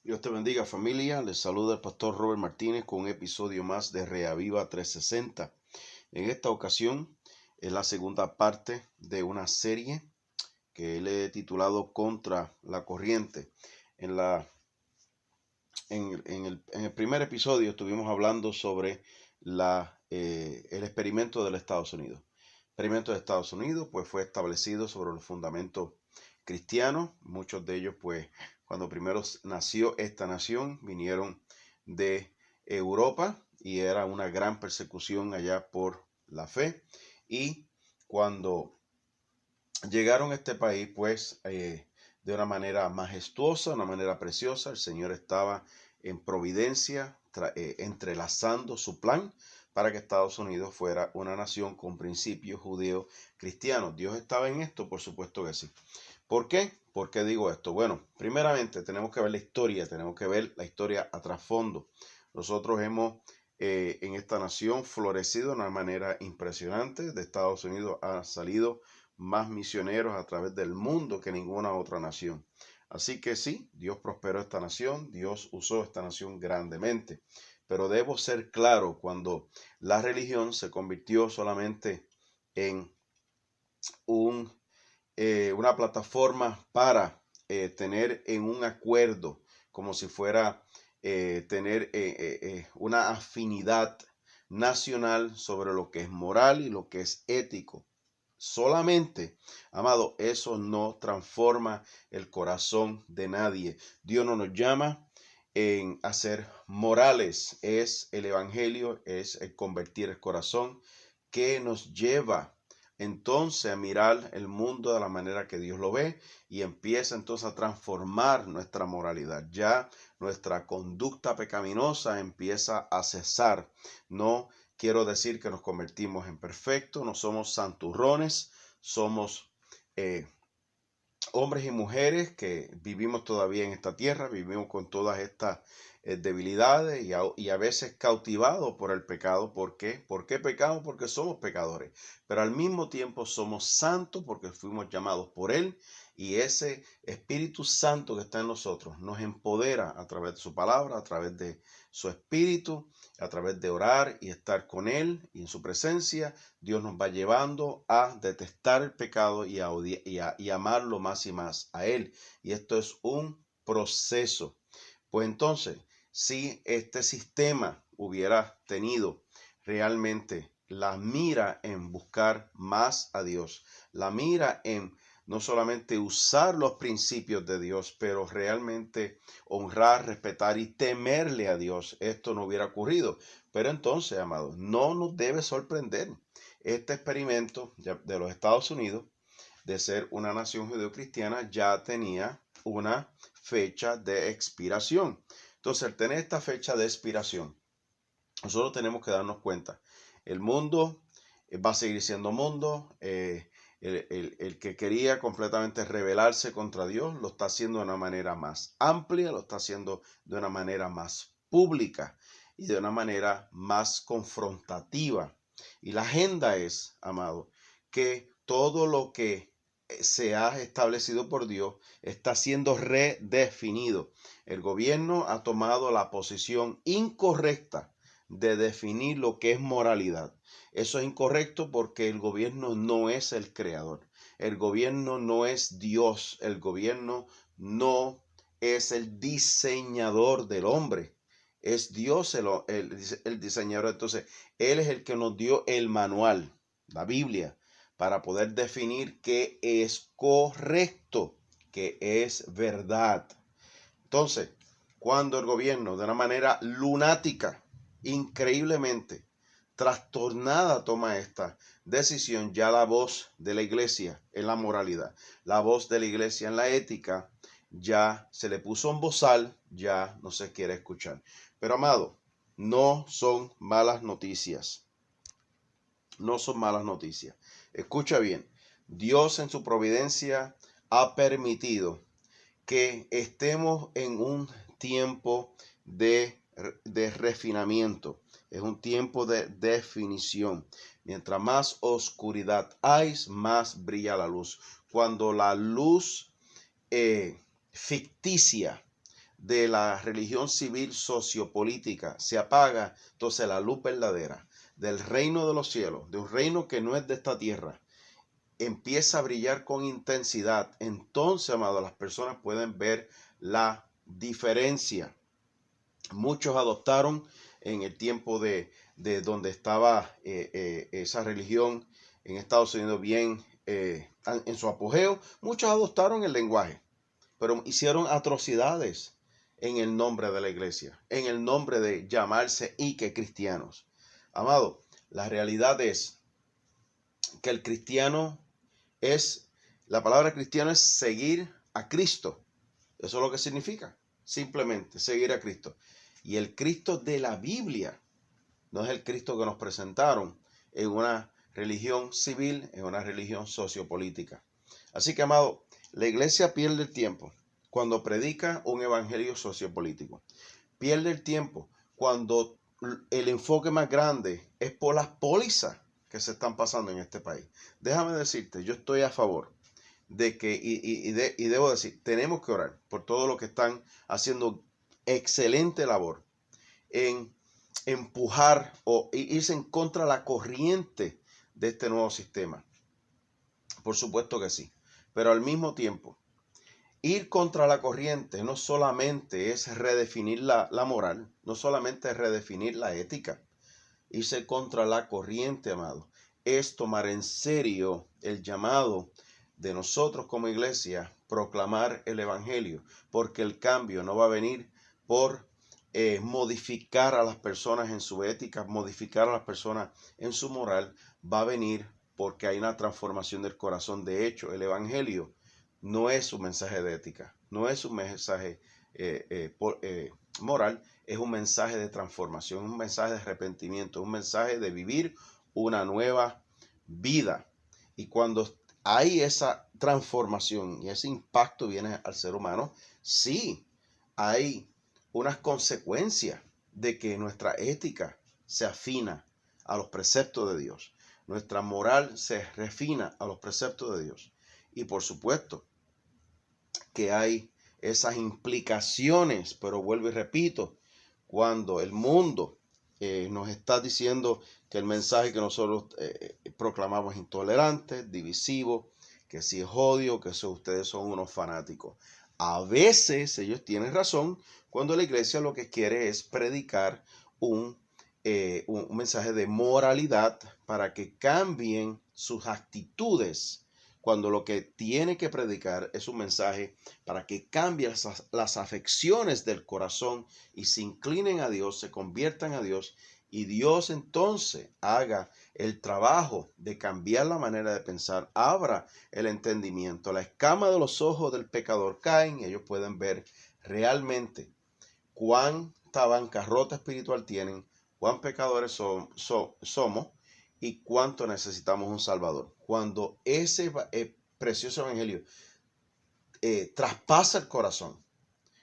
Dios te bendiga, familia. Les saluda el pastor Robert Martínez con un episodio más de Reaviva 360. En esta ocasión es la segunda parte de una serie que le he titulado Contra la Corriente. En el primer episodio estuvimos hablando sobre el experimento del Estados Unidos. El experimento de Estados Unidos pues, fue establecido sobre los fundamentos cristianos. Muchos de ellos, pues, cuando primero nació esta nación, vinieron de Europa y era una gran persecución allá por la fe. Y cuando llegaron a este país, pues, de una manera majestuosa, una manera preciosa, el Señor estaba en providencia, entrelazando su plan para que Estados Unidos fuera una nación con principios judíos cristianos. ¿Dios estaba en esto? Por supuesto que sí. ¿Por qué? ¿Por qué digo esto? Bueno, primeramente tenemos que ver la historia, tenemos que ver la historia a trasfondo. Nosotros hemos en esta nación florecido de una manera impresionante. De Estados Unidos han salido más misioneros a través del mundo que ninguna otra nación. Así que sí, Dios prosperó esta nación, Dios usó esta nación grandemente. Pero debo ser claro, cuando la religión se convirtió solamente en una plataforma para tener en un acuerdo, como si fuera tener una afinidad nacional sobre lo que es moral y lo que es ético. Solamente, amado, eso no transforma el corazón de nadie. Dios no nos llama en hacer morales. Es el evangelio, es el convertir el corazón que nos lleva entonces a mirar el mundo de la manera que Dios lo ve y empieza entonces a transformar nuestra moralidad. Ya nuestra conducta pecaminosa empieza a cesar. No quiero decir que nos convertimos en perfectos, no somos santurrones, somos hombres y mujeres que vivimos todavía en esta tierra, vivimos con todas estas debilidades y a veces cautivados por el pecado. ¿Por qué? ¿Por qué pecamos? Porque somos pecadores, pero al mismo tiempo somos santos porque fuimos llamados por Él, y ese Espíritu Santo que está en nosotros nos empodera a través de su palabra, a través de su Espíritu, a través de orar y estar con Él y en su presencia. Dios nos va llevando a detestar el pecado y a amarlo más y más a Él. Y esto es un proceso. Pues entonces, si este sistema hubiera tenido realmente la mira en buscar más a Dios, la mira en no solamente usar los principios de Dios, pero realmente honrar, respetar y temerle a Dios, esto no hubiera ocurrido. Pero entonces, amados, no nos debe sorprender este experimento de los Estados Unidos de ser una nación judeocristiana. Ya tenía una fecha de expiración. Entonces, al tener esta fecha de expiración, nosotros tenemos que darnos cuenta, el mundo va a seguir siendo mundo. El que quería completamente rebelarse contra Dios lo está haciendo de una manera más amplia, lo está haciendo de una manera más pública y de una manera más confrontativa. Y la agenda es, amado, que todo lo que se ha establecido por Dios está siendo redefinido. El gobierno ha tomado la posición incorrecta de definir lo que es moralidad. Eso es incorrecto porque el gobierno no es el creador. El gobierno no es Dios. El gobierno no es el diseñador del hombre. Es Dios el diseñador. Entonces, Él es el que nos dio el manual, la Biblia, para poder definir qué es correcto, qué es verdad. Entonces, cuando el gobierno, de una manera lunática, increíblemente trastornada, toma esta decisión, ya la voz de la iglesia en la moralidad, la voz de la iglesia en la ética, ya se le puso un bozal, ya no se quiere escuchar. Pero, amado, no son malas noticias. No son malas noticias. Escucha bien, Dios en su providencia ha permitido que estemos en un tiempo de refinamiento, es un tiempo de definición. Mientras más oscuridad hay, más brilla la luz. Cuando la luz ficticia de la religión civil sociopolítica se apaga, entonces la luz verdadera del reino de los cielos, de un reino que no es de esta tierra, empieza a brillar con intensidad. Entonces, amado, las personas pueden ver la diferencia. Muchos adoptaron en el tiempo de donde estaba esa religión en Estados Unidos bien en su apogeo. Muchos adoptaron el lenguaje, pero hicieron atrocidades en el nombre de la iglesia, en el nombre de llamarse y que cristianos. Amado, la realidad es que el cristiano la palabra cristiano es seguir a Cristo. Eso es lo que significa, simplemente seguir a Cristo. Y el Cristo de la Biblia no es el Cristo que nos presentaron en una religión civil, en una religión sociopolítica. Así que, amado, la iglesia pierde el tiempo cuando predica un evangelio sociopolítico. Pierde el tiempo cuando el enfoque más grande es por las pólizas que se están pasando en este país. Déjame decirte, yo estoy a favor de que, y debo decir, tenemos que orar por todo lo que están haciendo excelente labor en empujar o irse en contra de la corriente de este nuevo sistema. Por supuesto que sí, pero al mismo tiempo, ir contra la corriente no solamente es redefinir la moral, no solamente es redefinir la ética. Irse contra la corriente, amado, es tomar en serio el llamado de nosotros como iglesia, proclamar el evangelio, porque el cambio no va a venir por modificar a las personas en su ética, modificar a las personas en su moral, va a venir porque hay una transformación del corazón. De hecho, el evangelio no es un mensaje de ética, no es un mensaje moral, es un mensaje de transformación, un mensaje de arrepentimiento, un mensaje de vivir una nueva vida. Y cuando hay esa transformación y ese impacto viene al ser humano, sí, hay unas consecuencias de que nuestra ética se afina a los preceptos de Dios. Nuestra moral se refina a los preceptos de Dios. Y por supuesto que hay esas implicaciones, pero vuelvo y repito, cuando el mundo nos está diciendo que el mensaje que nosotros proclamamos es intolerante, divisivo, que si es odio, que ustedes son unos fanáticos. A veces ellos tienen razón cuando la iglesia lo que quiere es predicar un mensaje de moralidad para que cambien sus actitudes, cuando lo que tiene que predicar es un mensaje para que cambien las afecciones del corazón y se inclinen a Dios, se conviertan a Dios, y Dios entonces haga el trabajo de cambiar la manera de pensar, abra el entendimiento, la escama de los ojos del pecador caen y ellos pueden ver realmente cuánta bancarrota espiritual tienen, cuán pecadores somos y cuánto necesitamos un Salvador. Cuando ese precioso evangelio traspasa el corazón,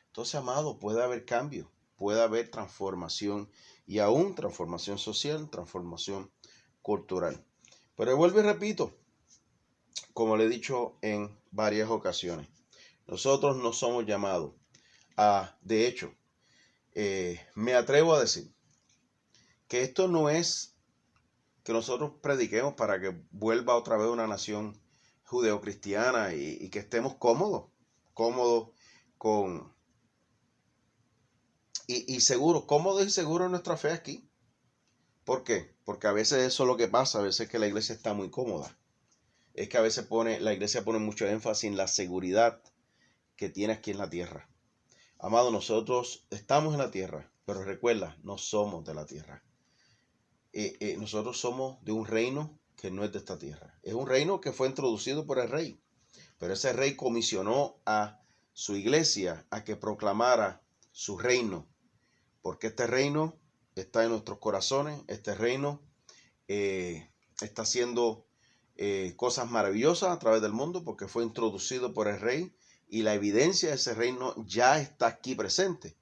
entonces, amado, puede haber cambio, puede haber transformación y aún transformación social, transformación cultural. Pero vuelvo y repito, como le he dicho en varias ocasiones, nosotros no somos llamados de hecho, me atrevo a decir que esto no es que nosotros prediquemos para que vuelva otra vez una nación judeocristiana y que estemos cómodos con cómodos y seguros en nuestra fe aquí. ¿Por qué? Porque a veces eso es lo que pasa, a veces que la iglesia está muy cómoda. Es que a veces la iglesia pone mucho énfasis en la seguridad que tiene aquí en la tierra. Amado, nosotros estamos en la tierra, pero recuerda, no somos de la tierra. Nosotros somos de un reino que no es de esta tierra. Es un reino que fue introducido por el rey, pero ese rey comisionó a su iglesia a que proclamara su reino, porque este reino está en nuestros corazones, este reino está haciendo cosas maravillosas a través del mundo porque fue introducido por el rey y la evidencia de ese reino ya está aquí presente,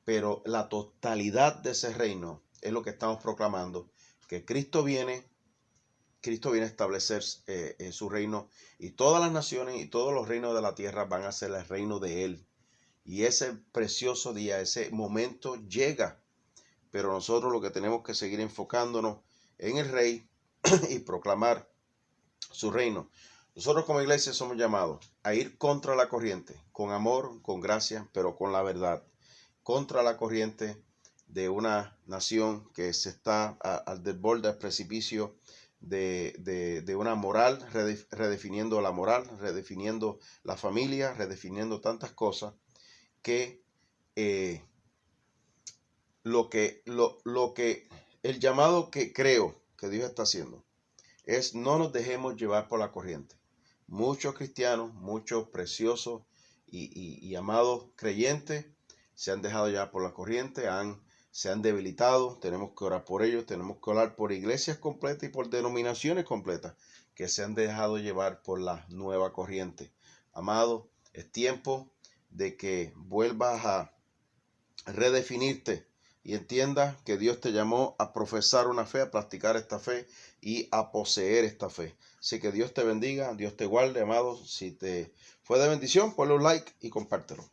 pero la totalidad de ese reino es lo que estamos proclamando, que Cristo viene a establecer su reino y todas las naciones y todos los reinos de la tierra van a ser el reino de Él. Y ese precioso día, ese momento llega. Pero nosotros lo que tenemos que seguir enfocándonos en el Rey y proclamar su reino. Nosotros como iglesia somos llamados a ir contra la corriente, con amor, con gracia, pero con la verdad. Contra la corriente de una nación que se está al borde, al precipicio de una moral, redefiniendo la moral, redefiniendo la familia, redefiniendo tantas cosas que el llamado que creo que Dios está haciendo es no nos dejemos llevar por la corriente. Muchos cristianos, muchos preciosos y amados creyentes se han dejado llevar por la corriente, se han debilitado. Tenemos que orar por ellos, tenemos que orar por iglesias completas y por denominaciones completas que se han dejado llevar por la nueva corriente. Amado, es tiempo de que vuelvas a redefinirte y entiendas que Dios te llamó a profesar una fe, a practicar esta fe y a poseer esta fe. Así que Dios te bendiga, Dios te guarde, amado. Si te fue de bendición, ponle un like y compártelo.